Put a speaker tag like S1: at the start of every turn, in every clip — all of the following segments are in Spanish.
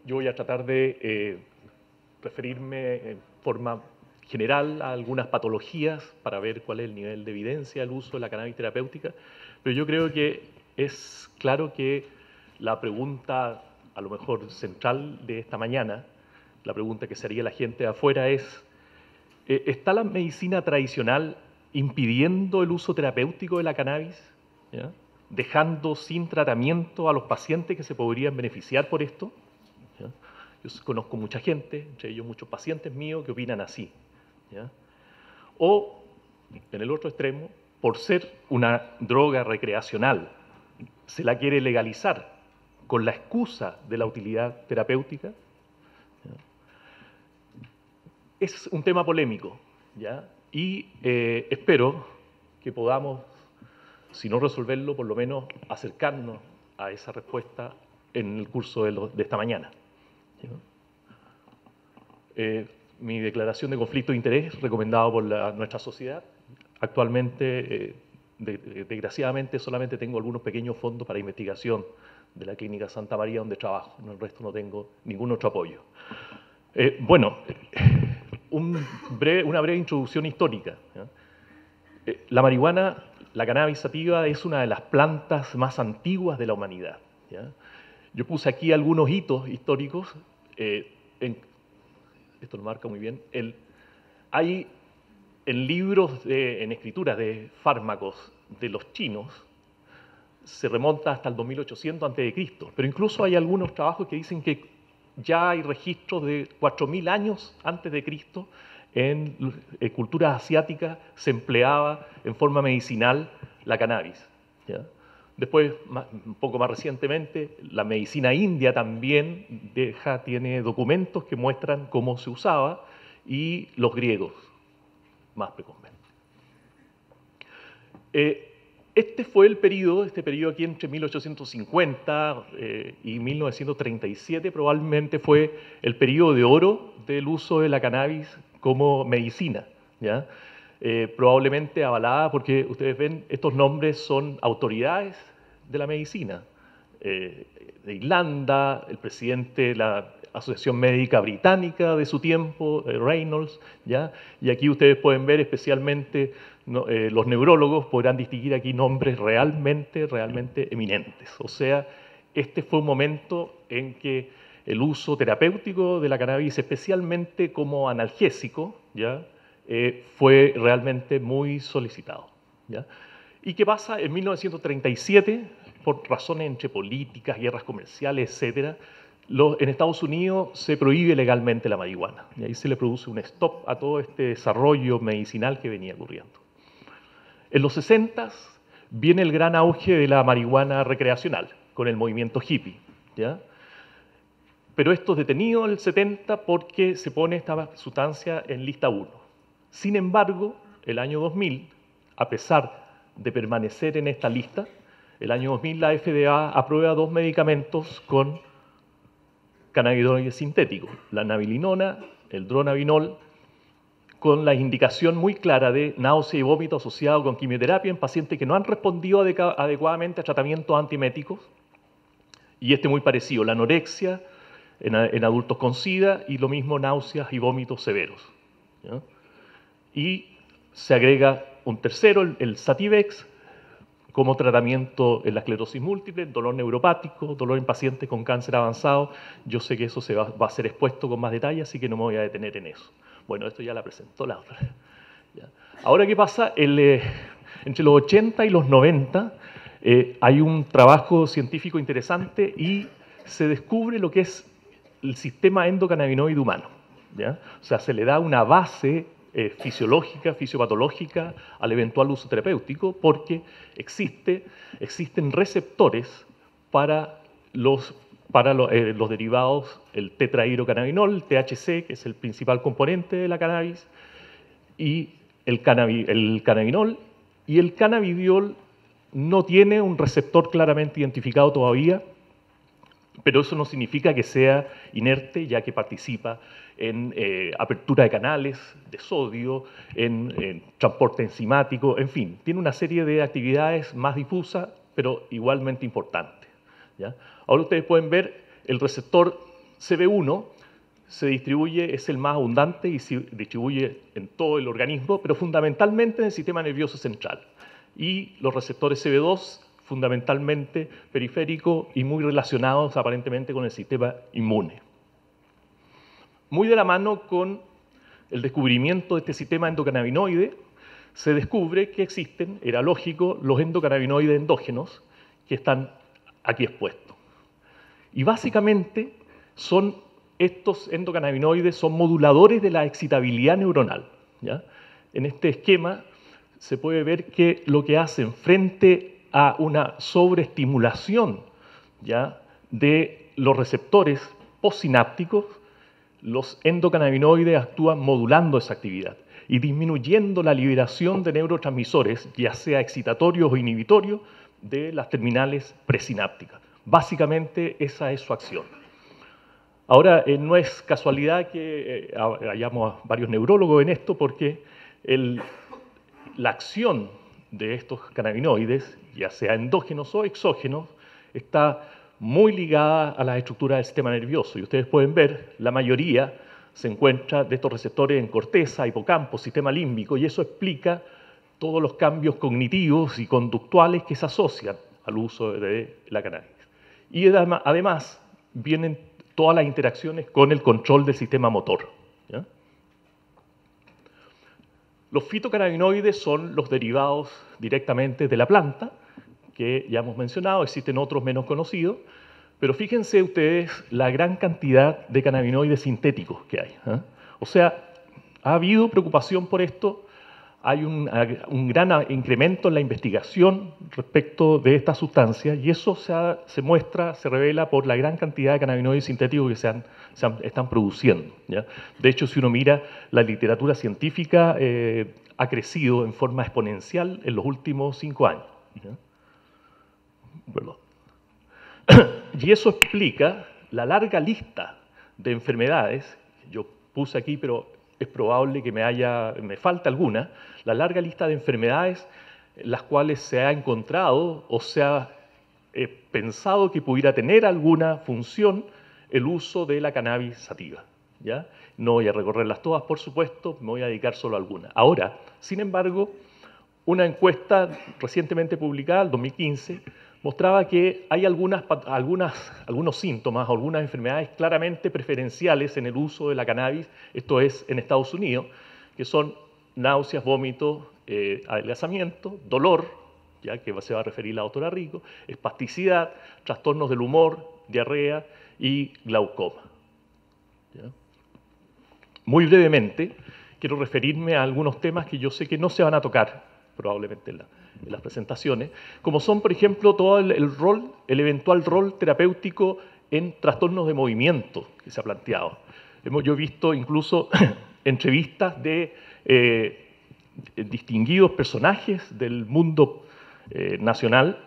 S1: yo voy a tratar de referirme en forma general a algunas patologías para ver cuál es el nivel de evidencia del uso de la cannabis terapéutica, pero yo creo que es claro que la pregunta a lo mejor central de esta mañana, la pregunta que se haría la gente de afuera es, ¿está la medicina tradicional impidiendo el uso terapéutico de la cannabis? ¿Ya? ¿Dejando sin tratamiento a los pacientes que se podrían beneficiar por esto? ¿Ya? Yo conozco mucha gente, entre ellos muchos pacientes míos, que opinan así. ¿Ya? O, en el otro extremo, por ser una droga recreacional, se la quiere legalizar con la excusa de la utilidad terapéutica. ¿Ya? Es un tema polémico, ¿ya? Y espero que podamos, si no resolverlo, por lo menos acercarnos a esa respuesta en el curso de esta mañana. ¿Ya? Mi declaración de conflicto de interés, recomendado por nuestra sociedad, actualmente, desgraciadamente, solamente tengo algunos pequeños fondos para investigación de la Clínica Santa María, donde trabajo. En el resto no tengo ningún otro apoyo. Una breve introducción histórica. ¿Ya? La marihuana, la cannabis sativa, es una de las plantas más antiguas de la humanidad. ¿Ya? Yo puse aquí algunos hitos históricos. Esto lo marca muy bien. Hay en libros, en escrituras de fármacos de los chinos, se remonta hasta el 2800 a.C., pero incluso hay algunos trabajos que dicen que ya hay registros de 4000 años antes de Cristo. En culturas asiáticas se empleaba en forma medicinal la cannabis. ¿Ya? Después, un poco más recientemente, la medicina india también tiene documentos que muestran cómo se usaba, y los griegos, más precoces. Este periodo aquí entre 1850 y 1937 probablemente fue el periodo de oro del uso de la cannabis como medicina, ¿ya? Probablemente avalada porque ustedes ven, estos nombres son autoridades de la medicina. De Irlanda, el presidente de la Asociación Médica Británica de su tiempo, Reynolds, ¿ya? Y aquí ustedes pueden ver especialmente los neurólogos podrán distinguir aquí nombres realmente eminentes. O sea, este fue un momento en que el uso terapéutico de la cannabis, especialmente como analgésico, ¿ya? Fue realmente muy solicitado. ¿Ya? ¿Y qué pasa? En 1937, por razones entre políticas, guerras comerciales, etc., en Estados Unidos se prohíbe legalmente la marihuana. Y ahí se le produce un stop a todo este desarrollo medicinal que venía ocurriendo. En los 60 viene el gran auge de la marihuana recreacional, con el movimiento hippie. ¿Ya? Pero esto es detenido en el 70 porque se pone esta sustancia en lista 1. Sin embargo, el año 2000, a pesar de permanecer en esta lista, el año 2000 la FDA aprueba 2 medicamentos con cannabinoides sintéticos, la nabilinona, el dronabinol, con la indicación muy clara de náusea y vómito asociado con quimioterapia en pacientes que no han respondido adecuadamente a tratamientos antieméticos, y muy parecido, la anorexia en adultos con SIDA, y lo mismo náuseas y vómitos severos. ¿Ya? Y se agrega un tercero, el Sativex, como tratamiento en la esclerosis múltiple, dolor neuropático, dolor en pacientes con cáncer avanzado. Yo sé que eso va a ser expuesto con más detalle, así que no me voy a detener en eso. Bueno, esto ya la presentó la otra. ¿Ya? Ahora, ¿qué pasa? Entre los 80 y los 90 hay un trabajo científico interesante y se descubre lo que es el sistema endocannabinoide humano. ¿Ya? O sea, se le da una base fisiológica, fisiopatológica al eventual uso terapéutico, porque existen receptores para los derivados, el tetrahidrocannabinol, el THC, que es el principal componente de la cannabis, y el cannabinol, y el cannabidiol no tiene un receptor claramente identificado todavía, pero eso no significa que sea inerte, ya que participa en apertura de canales de sodio, en transporte enzimático, en fin, tiene una serie de actividades más difusas, pero igualmente importantes. ¿Ya? Ahora ustedes pueden ver el receptor CB1 se distribuye, es el más abundante y se distribuye en todo el organismo, pero fundamentalmente en el sistema nervioso central. Y los receptores CB2 fundamentalmente periféricos y muy relacionados aparentemente con el sistema inmune. Muy de la mano con el descubrimiento de este sistema endocannabinoide, se descubre que existen, era lógico, los endocannabinoides endógenos que están aquí expuestos. Y básicamente estos endocannabinoides son moduladores de la excitabilidad neuronal, ¿ya? En este esquema se puede ver que lo que hacen frente a una sobreestimulación, ¿ya?, de los receptores postsinápticos, los endocannabinoides actúan modulando esa actividad y disminuyendo la liberación de neurotransmisores, ya sea excitatorios o inhibitorios, de las terminales presinápticas. Básicamente esa es su acción. Ahora, no es casualidad que hayamos varios neurólogos en esto, porque la acción de estos cannabinoides, ya sea endógenos o exógenos, está muy ligada a las estructuras del sistema nervioso. Y ustedes pueden ver, la mayoría se encuentra de estos receptores en corteza, hipocampo, sistema límbico, y eso explica todos los cambios cognitivos y conductuales que se asocian al uso de la cannabis. Y además vienen todas las interacciones con el control del sistema motor, ¿ya? Los fitocannabinoides son los derivados directamente de la planta, que ya hemos mencionado, existen otros menos conocidos, pero fíjense ustedes la gran cantidad de cannabinoides sintéticos que hay, ¿eh? O sea, ha habido preocupación por esto, hay un gran incremento en la investigación respecto de estas sustancias y eso se muestra, se revela por la gran cantidad de cannabinoides sintéticos que están produciendo, ¿ya? De hecho, si uno mira la literatura científica, ha crecido en forma exponencial en los últimos 5 años, ¿ya? Perdón. Y eso explica la larga lista de enfermedades, yo puse aquí, pero es probable que me falte alguna, la larga lista de enfermedades las cuales se ha encontrado o se ha pensado que pudiera tener alguna función el uso de la cannabis sativa, ¿ya? No voy a recorrerlas todas, por supuesto, me voy a dedicar solo a algunas. Ahora, sin embargo, una encuesta recientemente publicada, el 2015, mostraba que hay algunos síntomas o algunas enfermedades claramente preferenciales en el uso de la cannabis, esto es en Estados Unidos, que son náuseas, vómitos, adelgazamiento, dolor, ya que se va a referir la doctora Rico, espasticidad, trastornos del humor, diarrea y glaucoma, ¿ya? Muy brevemente, quiero referirme a algunos temas que yo sé que no se van a tocar probablemente en las presentaciones, como son, por ejemplo, todo el eventual rol terapéutico en trastornos de movimiento que se ha planteado. Yo he visto incluso entrevistas de distinguidos personajes del mundo nacional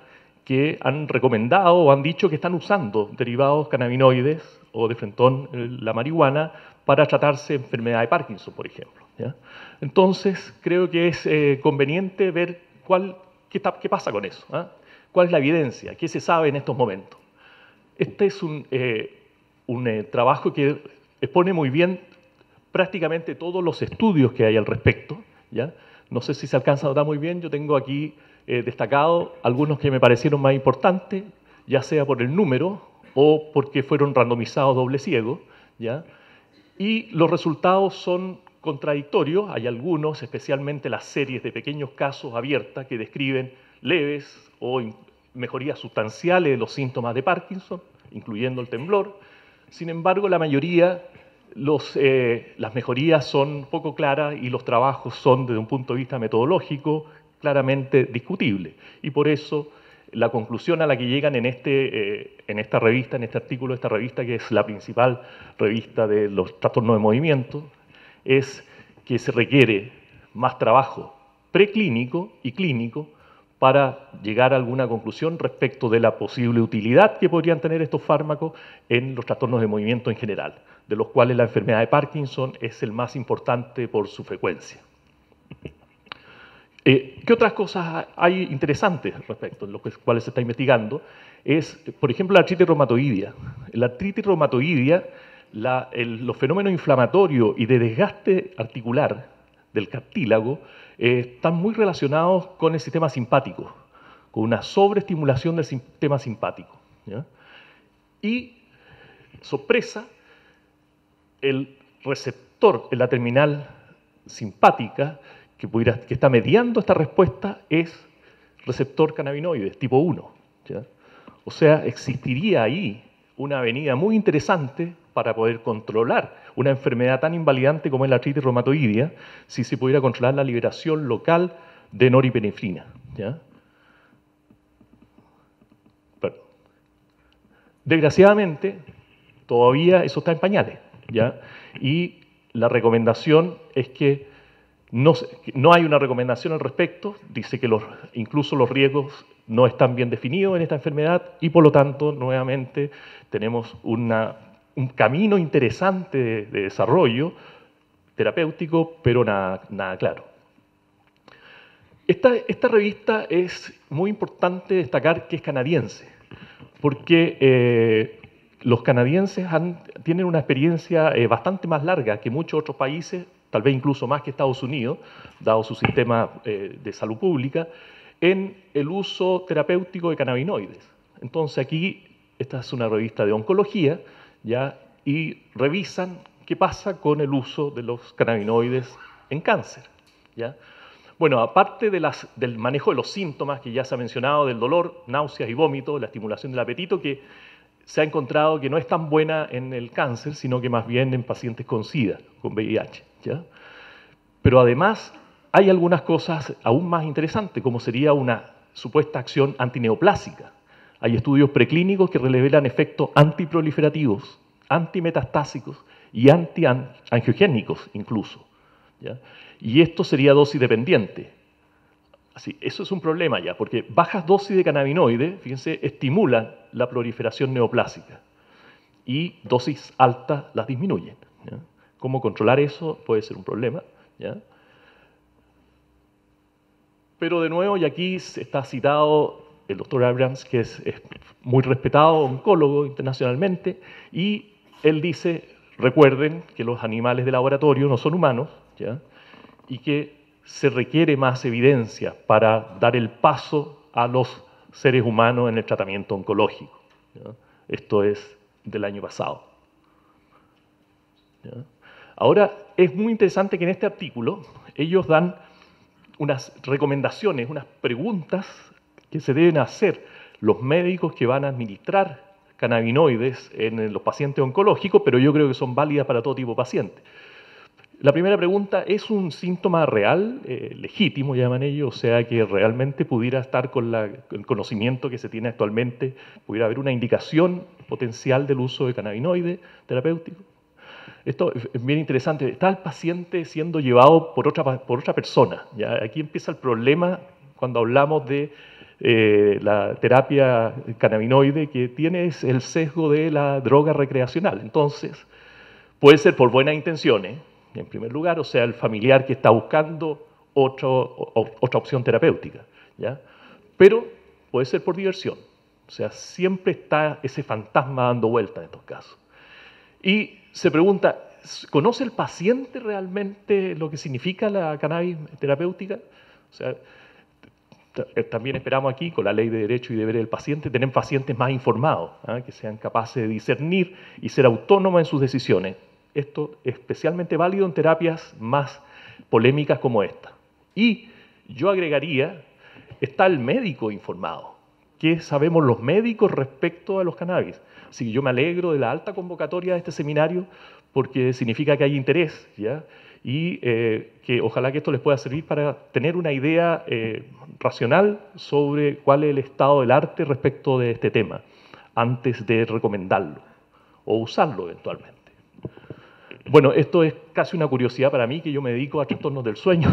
S1: que han recomendado o han dicho que están usando derivados cannabinoides o de frentón, la marihuana, para tratarse enfermedad de Parkinson, por ejemplo, ¿ya? Entonces, creo que es conveniente ver qué pasa con eso, ¿eh? ¿Cuál es la evidencia? ¿Qué se sabe en estos momentos? Este es un trabajo que expone muy bien prácticamente todos los estudios que hay al respecto, ¿ya? No sé si se alcanza a notar muy bien, yo tengo aquí destacado algunos que me parecieron más importantes, ya sea por el número o porque fueron randomizados doble ciego, ¿ya? Y los resultados son contradictorios, hay algunos, especialmente las series de pequeños casos abiertas que describen leves o mejorías sustanciales de los síntomas de Parkinson, incluyendo el temblor. Sin embargo, la mayoría, las mejorías son poco claras y los trabajos son, desde un punto de vista metodológico, claramente discutibles. Y por eso la conclusión a la que llegan en esta revista, en este artículo de esta revista, que es la principal revista de los trastornos de movimiento, es que se requiere más trabajo preclínico y clínico para llegar a alguna conclusión respecto de la posible utilidad que podrían tener estos fármacos en los trastornos de movimiento en general, de los cuales la enfermedad de Parkinson es el más importante por su frecuencia. ¿Qué otras cosas hay interesantes respecto a los cuales se está investigando? Es, por ejemplo, la artritis reumatoidea. La artritis reumatoidea, los fenómenos inflamatorios y de desgaste articular del cartílago están muy relacionados con el sistema simpático, con una sobreestimulación del sistema simpático, ¿ya? Y, sorpresa, el receptor en la terminal simpática que está mediando esta respuesta es receptor cannabinoide tipo 1. ¿Ya? O sea, existiría ahí una avenida muy interesante para poder controlar una enfermedad tan invalidante como es la artritis reumatoidea, si se pudiera controlar la liberación local de noripinefrina. ¿Ya? Desgraciadamente, todavía eso está en pañales, ¿ya? Y la recomendación es que no hay una recomendación al respecto, dice que incluso los riesgos no están bien definidos en esta enfermedad y por lo tanto, nuevamente, tenemos un camino interesante de desarrollo terapéutico, pero nada claro. Esta revista es muy importante destacar que es canadiense, porque los canadienses tienen una experiencia bastante más larga que muchos otros países, tal vez incluso más que Estados Unidos, dado su sistema de salud pública, en el uso terapéutico de cannabinoides. Entonces aquí, esta es una revista de oncología, ¿ya? Y revisan qué pasa con el uso de los cannabinoides en cáncer, ¿ya? Bueno, aparte del manejo de los síntomas que ya se ha mencionado, del dolor, náuseas y vómito, la estimulación del apetito, que se ha encontrado que no es tan buena en el cáncer, sino que más bien en pacientes con SIDA, con VIH. ¿Ya? Pero además hay algunas cosas aún más interesantes, como sería una supuesta acción antineoplásica. Hay estudios preclínicos que revelan efectos antiproliferativos, antimetastásicos y antiangiogénicos incluso. ¿Ya? Y esto sería dosis dependiente. Así, eso es un problema ya, porque bajas dosis de cannabinoide, fíjense, estimulan la proliferación neoplásica y dosis altas las disminuyen. ¿Ya? ¿Cómo controlar eso? Puede ser un problema. ¿Ya? Pero de nuevo, y aquí está citado el doctor Abrams, que es muy respetado oncólogo internacionalmente, y él dice, recuerden que los animales de laboratorio no son humanos, ¿ya? Y que se requiere más evidencia para dar el paso a los seres humanos en el tratamiento oncológico. ¿Ya? Esto es del año pasado. ¿Ya? Ahora, es muy interesante que en este artículo ellos dan unas recomendaciones, unas preguntas que se deben hacer los médicos que van a administrar cannabinoides en los pacientes oncológicos, pero yo creo que son válidas para todo tipo de pacientes. La primera pregunta, ¿es un síntoma real, legítimo, llaman ellos? O sea, que realmente pudiera estar con el conocimiento que se tiene actualmente, pudiera haber una indicación potencial del uso de cannabinoide terapéutico. Esto es bien interesante. Está el paciente siendo llevado por otra persona. ¿Ya? Aquí empieza el problema cuando hablamos de la terapia cannabinoide, que tiene el sesgo de la droga recreacional. Entonces, puede ser por buenas intenciones, en primer lugar, o sea, el familiar que está buscando otra opción terapéutica, ¿ya? Pero puede ser por diversión, o sea, siempre está ese fantasma dando vuelta en estos casos. Y se pregunta, ¿conoce el paciente realmente lo que significa la cannabis terapéutica? O sea, también esperamos aquí, con la ley de derecho y deberes del paciente, tener pacientes más informados, ¿eh? Que sean capaces de discernir y ser autónomos en sus decisiones. Esto es especialmente válido en terapias más polémicas como esta. Y yo agregaría, está el médico informado. ¿Qué sabemos los médicos respecto a los cannabis? Así que yo me alegro de la alta convocatoria de este seminario porque significa que hay interés, ¿ya? Y que ojalá que esto les pueda servir para tener una idea racional sobre cuál es el estado del arte respecto de este tema, antes de recomendarlo o usarlo eventualmente. Bueno, esto es casi una curiosidad para mí, que yo me dedico a trastornos del sueño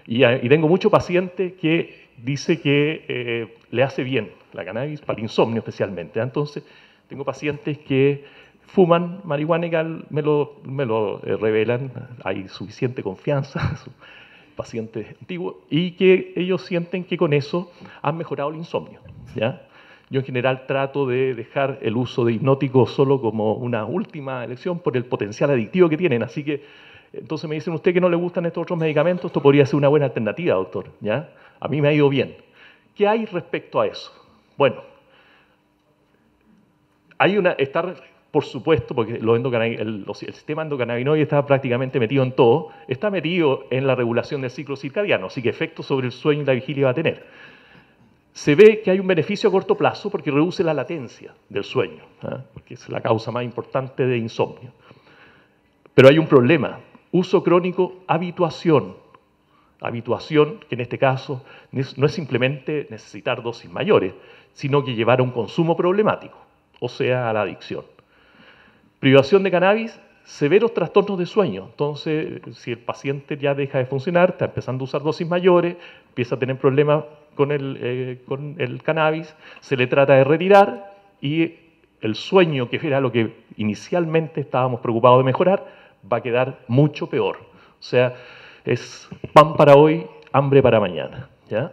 S1: y tengo muchos pacientes que dice que le hace bien la cannabis, para el insomnio especialmente. Entonces, tengo pacientes que fuman marihuana y me lo revelan, hay suficiente confianza pacientes antiguos, y que ellos sienten que con eso han mejorado el insomnio, ¿ya? Yo en general trato de dejar el uso de hipnóticos solo como una última elección por el potencial adictivo que tienen. Así que, entonces me dicen, usted que no le gustan estos otros medicamentos, esto podría ser una buena alternativa, doctor, ¿ya? A mí me ha ido bien. ¿Qué hay respecto a eso? Bueno, por supuesto, porque el sistema endocannabinoide está prácticamente metido en todo, está metido en la regulación del ciclo circadiano, así que efectos sobre el sueño y la vigilia va a tener. Se ve que hay un beneficio a corto plazo porque reduce la latencia del sueño, porque es la causa más importante de insomnio. Pero hay un problema, uso crónico, habituación. Habituación, que en este caso no es simplemente necesitar dosis mayores, sino que llevar a un consumo problemático, o sea, a la adicción. Privación de cannabis, severos trastornos de sueño. Entonces, si el paciente ya deja de funcionar, está empezando a usar dosis mayores, empieza a tener problemas con el cannabis, se le trata de retirar y el sueño, que era lo que inicialmente estábamos preocupados de mejorar, va a quedar mucho peor. O sea, es pan para hoy, hambre para mañana, ¿ya?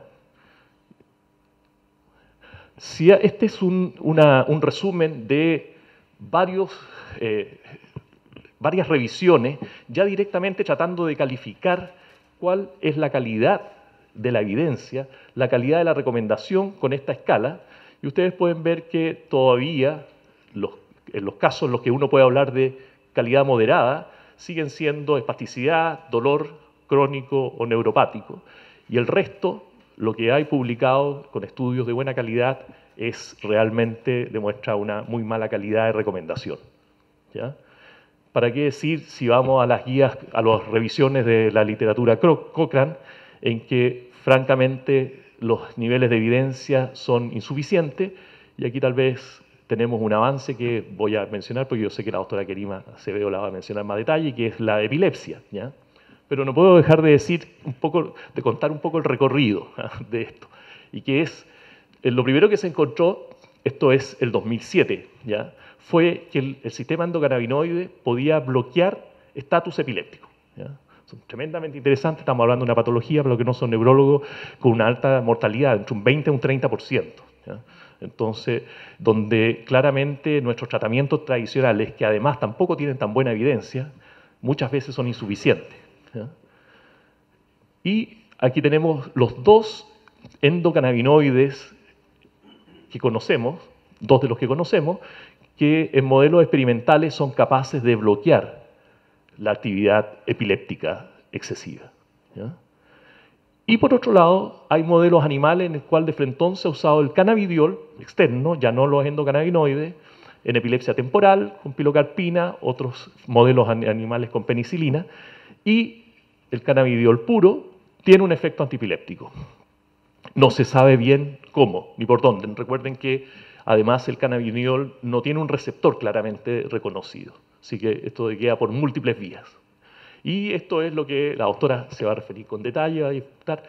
S1: Si este es un resumen de varias revisiones, ya directamente tratando de calificar cuál es la calidad de la evidencia, la calidad de la recomendación con esta escala, y ustedes pueden ver que todavía en los casos en los que uno puede hablar de calidad moderada, siguen siendo espasticidad, dolor crónico o neuropático, y el resto, lo que hay publicado con estudios de buena calidad, realmente demuestra una muy mala calidad de recomendación, ¿ya? ¿Para qué decir si vamos a las guías, a las revisiones de la literatura Cochrane, en que francamente los niveles de evidencia son insuficientes? Y aquí tal vez tenemos un avance que voy a mencionar, porque yo sé que la doctora Kerima Acevedo la va a mencionar en más detalle, que es la epilepsia, ¿ya? Pero no puedo dejar de contar un poco el recorrido de esto, y que es, lo primero que se encontró, esto es el 2007, ¿ya? Fue que el sistema endocannabinoide podía bloquear estatus epiléptico, ¿ya? Son tremendamente interesantes, estamos hablando de una patología, para los que no son neurólogos, con una alta mortalidad, entre un 20 y un 30%, ¿ya? Entonces, donde claramente nuestros tratamientos tradicionales, que además tampoco tienen tan buena evidencia, muchas veces son insuficientes, ¿ya? Y aquí tenemos los dos endocannabinoides que conocemos, dos de los que conocemos, que en modelos experimentales son capaces de bloquear la actividad epiléptica excesiva, ¿ya? Y por otro lado, hay modelos animales en el cual de frentón se ha usado el cannabidiol externo, ya no los endocannabinoides, en epilepsia temporal, con pilocarpina, otros modelos animales con penicilina, y el cannabidiol puro tiene un efecto antiepiléptico. No se sabe bien cómo ni por dónde. Recuerden que además el cannabidiol no tiene un receptor claramente reconocido, así que esto queda por múltiples vías. Y esto es lo que la doctora se va a referir con detalle, va a disfrutar,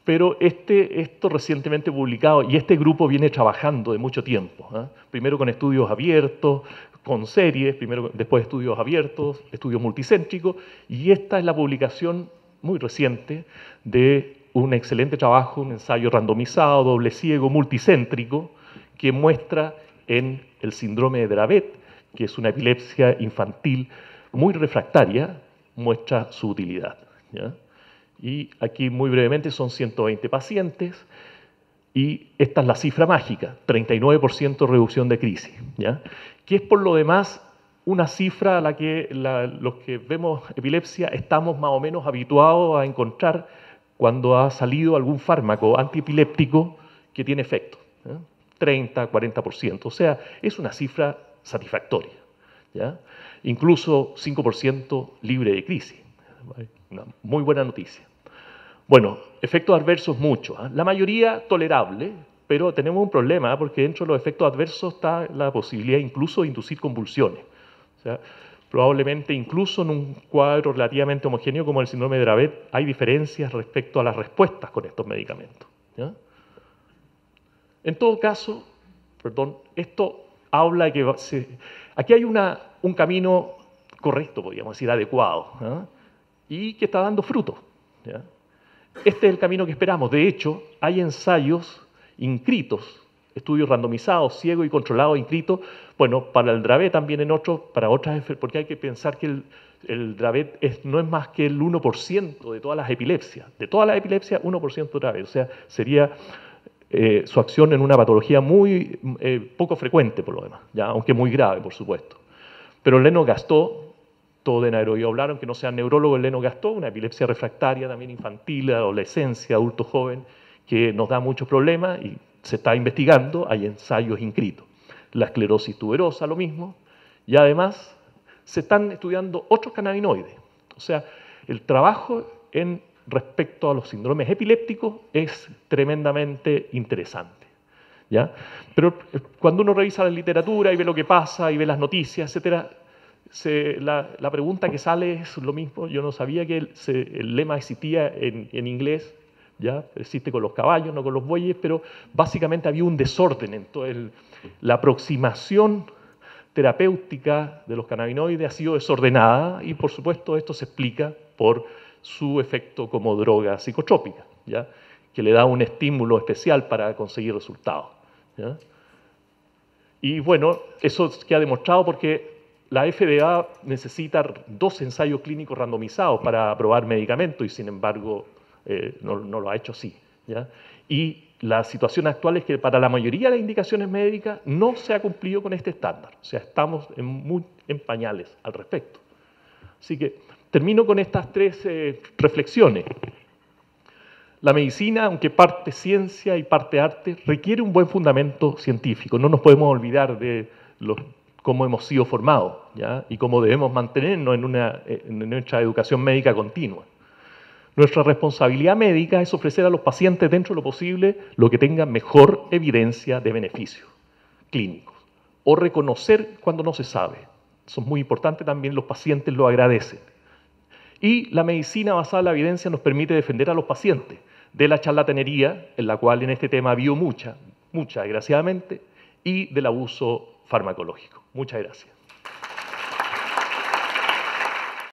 S1: pero esto recientemente publicado, y este grupo viene trabajando de mucho tiempo, ¿eh? Primero con estudios abiertos, con series, después estudios abiertos, estudios multicéntricos, y esta es la publicación muy reciente de un excelente trabajo, un ensayo randomizado, doble ciego, multicéntrico, que muestra en el síndrome de Dravet, que es una epilepsia infantil muy refractaria, muestra su utilidad, ¿ya? Y aquí muy brevemente son 120 pacientes y esta es la cifra mágica, 39% reducción de crisis, ¿ya? Que es por lo demás una cifra a la que los que vemos epilepsia estamos más o menos habituados a encontrar cuando ha salido algún fármaco antiepiléptico que tiene efecto, ¿ya? 30, 40%, o sea, es una cifra satisfactoria, ¿ya? Incluso 5% libre de crisis. Una muy buena noticia. Bueno, efectos adversos muchos, ¿eh? La mayoría tolerable, pero tenemos un problema, porque dentro de los efectos adversos está la posibilidad incluso de inducir convulsiones. O sea, probablemente incluso en un cuadro relativamente homogéneo como el síndrome de Dravet hay diferencias respecto a las respuestas con estos medicamentos, ¿ya? En todo caso, esto habla de que aquí hay un camino correcto, podríamos decir, adecuado, ¿eh? Y que está dando fruto, ¿ya? este es el camino que esperamos. De hecho, hay ensayos inscritos, estudios randomizados, ciegos y controlados inscritos, bueno, para el Dravet también en otros, para otras, porque hay que pensar que el Dravet no es más que el 1% de todas las epilepsias. De todas las epilepsias, 1% Dravet. O sea, sería su acción en una patología muy poco frecuente, por lo demás, ¿ya? Aunque muy grave, por supuesto. Pero Lennox-Gastaut, todos deben haber oído hablar, aunque no sean neurólogos, el Lennox-Gastaut, una epilepsia refractaria también infantil, adolescencia, adulto joven, que nos da muchos problemas y se está investigando, hay ensayos inscritos. La esclerosis tuberosa, lo mismo, y además se están estudiando otros cannabinoides. O sea, el trabajo respecto a los síndromes epilépticos es tremendamente interesante, ¿ya? Pero cuando uno revisa la literatura y ve lo que pasa y ve las noticias, etcétera, la pregunta que sale es lo mismo. Yo no sabía que el lema existía en inglés, ¿ya? Existe con los caballos, no con los bueyes, pero básicamente había un desorden en toda la aproximación terapéutica de los cannabinoides ha sido desordenada y por supuesto esto se explica por su efecto como droga psicotrópica, ¿ya? Que le da un estímulo especial para conseguir resultados, ¿ya? Y bueno, eso queda demostrado porque la FDA necesita 2 ensayos clínicos randomizados para aprobar medicamentos y sin embargo no lo ha hecho así, ¿ya? Y la situación actual es que para la mayoría de las indicaciones médicas no se ha cumplido con este estándar. O sea, estamos en pañales al respecto. Así que termino con estas 3 reflexiones. La medicina, aunque parte ciencia y parte arte, requiere un buen fundamento científico. No nos podemos olvidar de cómo hemos sido formados, ¿ya? Y cómo debemos mantenernos en nuestra educación médica continua. Nuestra responsabilidad médica es ofrecer a los pacientes, dentro de lo posible, lo que tenga mejor evidencia de beneficios clínicos. O reconocer cuando no se sabe. Eso es muy importante, también los pacientes lo agradecen. Y la medicina basada en la evidencia nos permite defender a los pacientes de la charlatanería, en la cual en este tema ha habido mucha, desgraciadamente, y del abuso farmacológico. Muchas gracias.